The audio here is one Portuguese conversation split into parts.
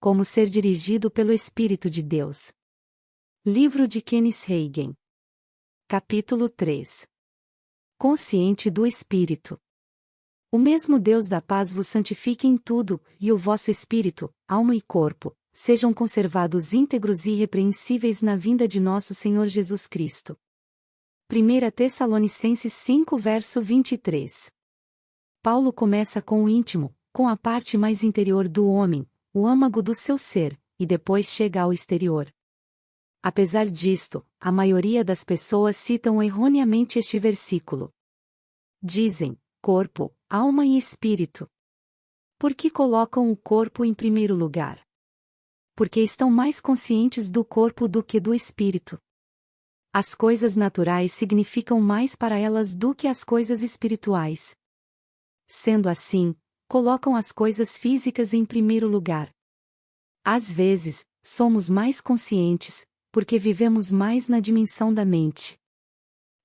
Como ser dirigido pelo Espírito de Deus. Livro de Kenneth Hagin. Capítulo 3. Consciente do Espírito. O mesmo Deus da paz vos santifique em tudo, e o vosso espírito, alma e corpo, sejam conservados íntegros e irrepreensíveis na vinda de nosso Senhor Jesus Cristo. 1 Tessalonicenses 5 verso 23. Paulo começa com o íntimo, com a parte mais interior do homem, o âmago do seu ser, e depois chega ao exterior. Apesar disto, a maioria das pessoas citam erroneamente este versículo. Dizem, corpo, alma e espírito. Por que colocam o corpo em primeiro lugar? Porque estão mais conscientes do corpo do que do espírito. As coisas naturais significam mais para elas do que as coisas espirituais. Sendo assim, colocam as coisas físicas em primeiro lugar. Às vezes, somos mais conscientes, porque vivemos mais na dimensão da mente.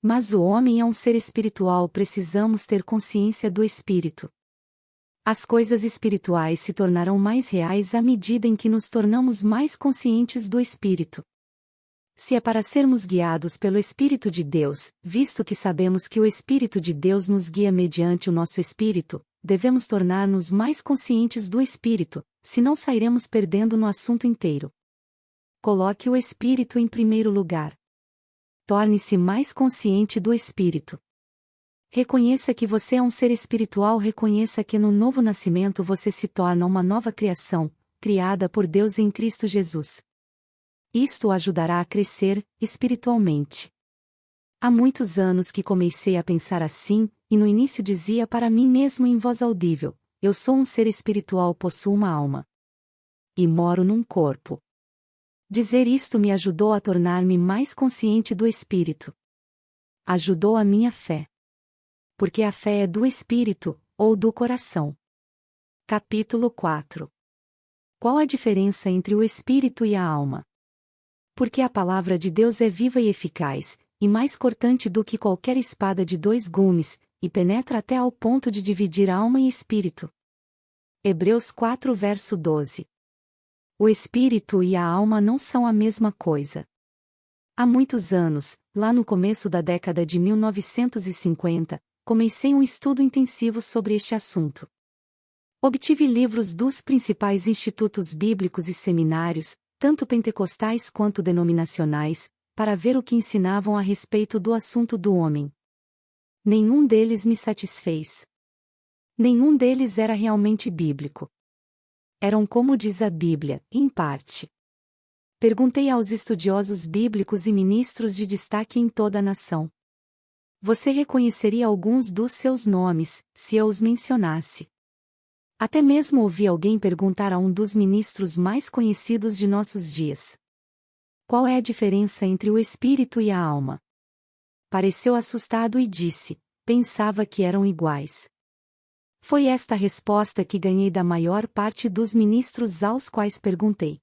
Mas o homem é um ser espiritual, precisamos ter consciência do espírito. As coisas espirituais se tornarão mais reais à medida em que nos tornamos mais conscientes do espírito. Se é para sermos guiados pelo Espírito de Deus, visto que sabemos que o Espírito de Deus nos guia mediante o nosso espírito, devemos tornar-nos mais conscientes do espírito, senão sairemos perdendo no assunto inteiro. Coloque o espírito em primeiro lugar. Torne-se mais consciente do espírito. Reconheça que você é um ser espiritual, reconheça que no novo nascimento você se torna uma nova criação, criada por Deus em Cristo Jesus. Isto o ajudará a crescer, espiritualmente. Há muitos anos que comecei a pensar assim, e no início dizia para mim mesmo em voz audível, eu sou um ser espiritual, possuo uma alma. E moro num corpo. Dizer isto me ajudou a tornar-me mais consciente do espírito. Ajudou a minha fé. Porque a fé é do espírito, ou do coração. Capítulo 4. Qual a diferença entre o espírito e a alma? Porque a palavra de Deus é viva e eficaz, e mais cortante do que qualquer espada de 2 gumes, e penetra até ao ponto de dividir alma e espírito. Hebreus 4 verso 12. O espírito e a alma não são a mesma coisa. Há muitos anos, lá no começo da década de 1950, comecei um estudo intensivo sobre este assunto. Obtive livros dos principais institutos bíblicos e seminários, tanto pentecostais quanto denominacionais, para ver o que ensinavam a respeito do assunto do homem. Nenhum deles me satisfez. Nenhum deles era realmente bíblico. Eram como diz a Bíblia, em parte. Perguntei aos estudiosos bíblicos e ministros de destaque em toda a nação. Você reconheceria alguns dos seus nomes, se eu os mencionasse. Até mesmo ouvi alguém perguntar a um dos ministros mais conhecidos de nossos dias: qual é a diferença entre o espírito e a alma? Pareceu assustado e disse: pensava que eram iguais. Foi esta a resposta que ganhei da maior parte dos ministros aos quais perguntei.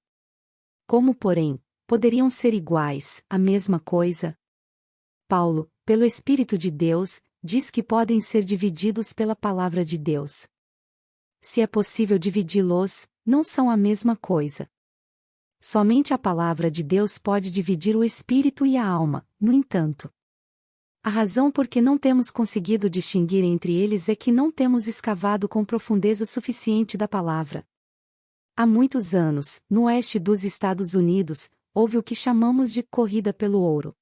Como, porém, poderiam ser iguais, a mesma coisa? Paulo, pelo Espírito de Deus, diz que podem ser divididos pela palavra de Deus. Se é possível dividi-los, não são a mesma coisa. Somente a palavra de Deus pode dividir o espírito e a alma, no entanto. A razão por que não temos conseguido distinguir entre eles é que não temos escavado com profundeza suficiente da palavra. Há muitos anos, no oeste dos Estados Unidos, houve o que chamamos de corrida pelo ouro.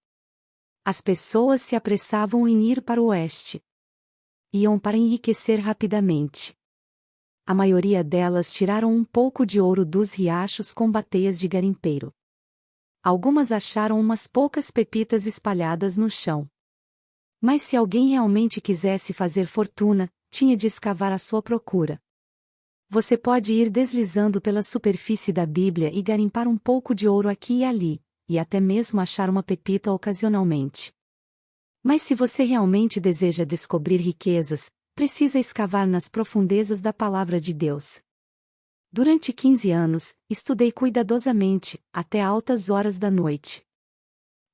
As pessoas se apressavam em ir para o oeste. Iam para enriquecer rapidamente. A maioria delas tiraram um pouco de ouro dos riachos com bateias de garimpeiro. Algumas acharam umas poucas pepitas espalhadas no chão. Mas se alguém realmente quisesse fazer fortuna, tinha de escavar à sua procura. Você pode ir deslizando pela superfície da Bíblia e garimpar um pouco de ouro aqui e ali, e até mesmo achar uma pepita ocasionalmente. Mas se você realmente deseja descobrir riquezas, precisa escavar nas profundezas da palavra de Deus. Durante 15 anos, estudei cuidadosamente, até altas horas da noite.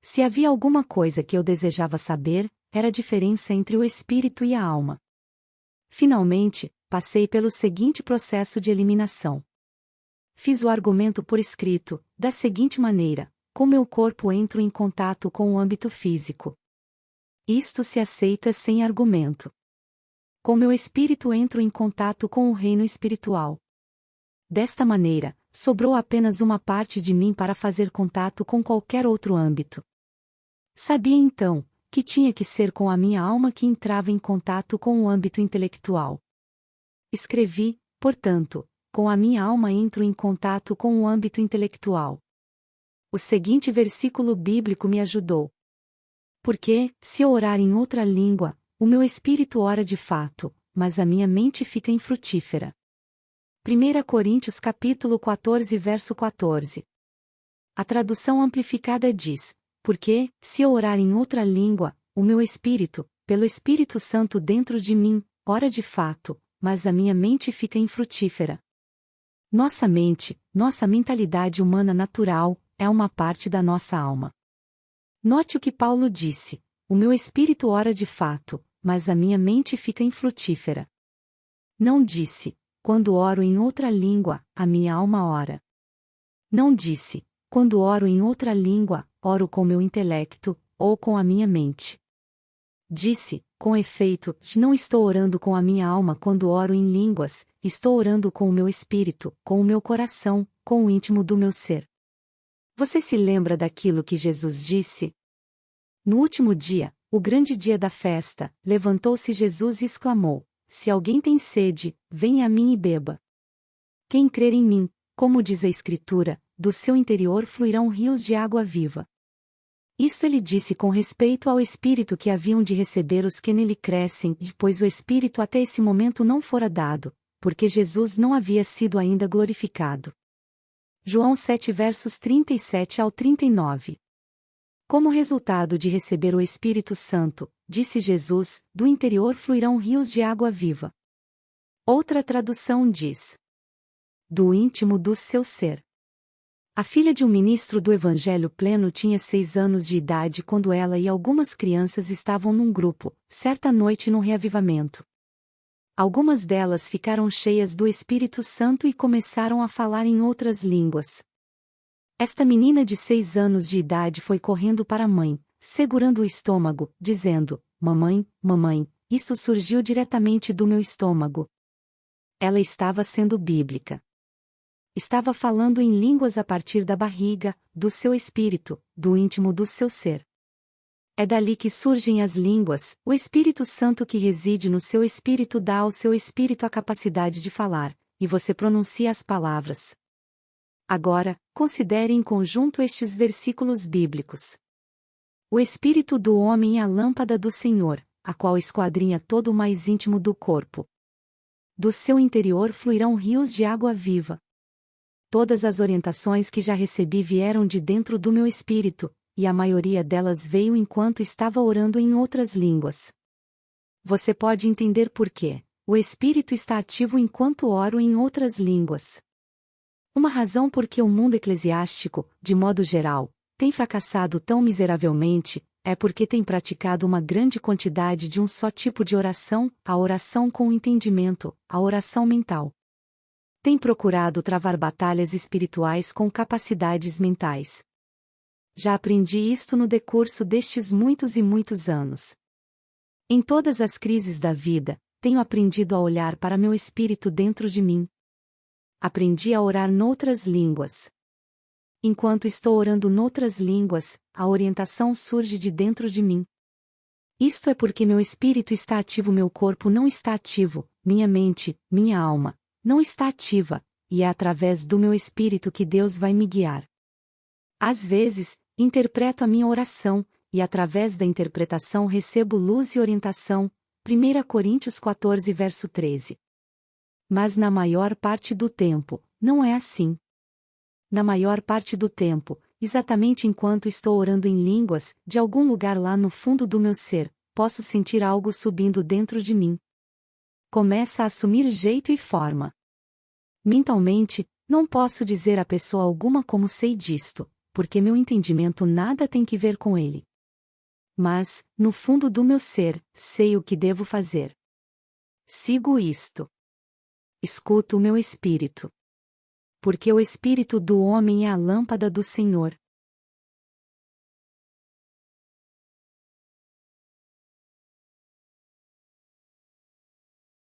Se havia alguma coisa que eu desejava saber, era a diferença entre o espírito e a alma. Finalmente, passei pelo seguinte processo de eliminação. fiz o argumento por escrito, da seguinte maneira: com meu corpo entro em contato com o âmbito físico. Isto se aceita sem argumento. Com meu espírito entro em contato com o reino espiritual. Desta maneira, sobrou apenas uma parte de mim para fazer contato com qualquer outro âmbito. Sabia então, que tinha que ser com a minha alma que entrava em contato com o âmbito intelectual. Escrevi, portanto, com a minha alma entro em contato com o âmbito intelectual. O seguinte versículo bíblico me ajudou. Porque, se eu orar em outra língua, o meu espírito ora de fato, mas a minha mente fica infrutífera. 1 Coríntios capítulo 14 verso 14. A tradução amplificada diz: porque, se eu orar em outra língua, o meu espírito, pelo Espírito Santo dentro de mim, ora de fato, mas a minha mente fica infrutífera. Nossa mente, nossa mentalidade humana natural, é uma parte da nossa alma. Note o que Paulo disse: o meu espírito ora de fato, mas a minha mente fica infrutífera. Não disse: quando oro em outra língua, a minha alma ora. Não disse: quando oro em outra língua, oro com meu intelecto, ou com a minha mente. Disse, com efeito, não estou orando com a minha alma quando oro em línguas, estou orando com o meu espírito, com o meu coração, com o íntimo do meu ser. Você se lembra daquilo que Jesus disse? No último dia, o grande dia da festa, levantou-se Jesus e exclamou: se alguém tem sede, venha a mim e beba. Quem crer em mim, como diz a Escritura, do seu interior fluirão rios de água viva. Isso ele disse com respeito ao Espírito que haviam de receber os que nele crescem, pois o Espírito até esse momento não fora dado, porque Jesus não havia sido ainda glorificado. João 7 versos 37 ao 39. Como resultado de receber o Espírito Santo, disse Jesus, do interior fluirão rios de água viva. Outra tradução diz: do íntimo do seu ser. A filha de um ministro do Evangelho Pleno tinha 6 anos de idade quando ela e algumas crianças estavam num grupo, certa noite num reavivamento. Algumas delas ficaram cheias do Espírito Santo e começaram a falar em outras línguas. Esta menina de 6 anos de idade foi correndo para a mãe, segurando o estômago, dizendo: mamãe, mamãe, isso surgiu diretamente do meu estômago. Ela estava sendo bíblica. Estava falando em línguas a partir da barriga, do seu espírito, do íntimo do seu ser. É dali que surgem as línguas, o Espírito Santo que reside no seu espírito dá ao seu espírito a capacidade de falar, e você pronuncia as palavras. Agora, considere em conjunto estes versículos bíblicos. O espírito do homem é a lâmpada do Senhor, a qual esquadrinha todo o mais íntimo do corpo. Do seu interior fluirão rios de água viva. Todas as orientações que já recebi vieram de dentro do meu espírito, e a maioria delas veio enquanto estava orando em outras línguas. Você pode entender por quê. O espírito está ativo enquanto oro em outras línguas. Uma razão por que o mundo eclesiástico, de modo geral, tem fracassado tão miseravelmente, é porque tem praticado uma grande quantidade de um só tipo de oração, a oração com o entendimento, a oração mental. Tem procurado travar batalhas espirituais com capacidades mentais. Já aprendi isto no decurso destes muitos e muitos anos. Em todas as crises da vida, tenho aprendido a olhar para meu espírito dentro de mim. Aprendi a orar noutras línguas. Enquanto estou orando noutras línguas, a orientação surge de dentro de mim. Isto é porque meu espírito está ativo, meu corpo não está ativo, minha mente, minha alma, não está ativa, e é através do meu espírito que Deus vai me guiar. Às vezes, interpreto a minha oração, e através da interpretação recebo luz e orientação, 1 Coríntios 14 verso 13. Mas na maior parte do tempo, não é assim. Na maior parte do tempo, exatamente enquanto estou orando em línguas, de algum lugar lá no fundo do meu ser, posso sentir algo subindo dentro de mim. Começa a assumir jeito e forma. Mentalmente, não posso dizer a pessoa alguma como sei disto, porque meu entendimento nada tem que ver com ele. Mas, no fundo do meu ser, sei o que devo fazer. Sigo isto. Escuto o meu espírito. porque o espírito do homem é a lâmpada do Senhor.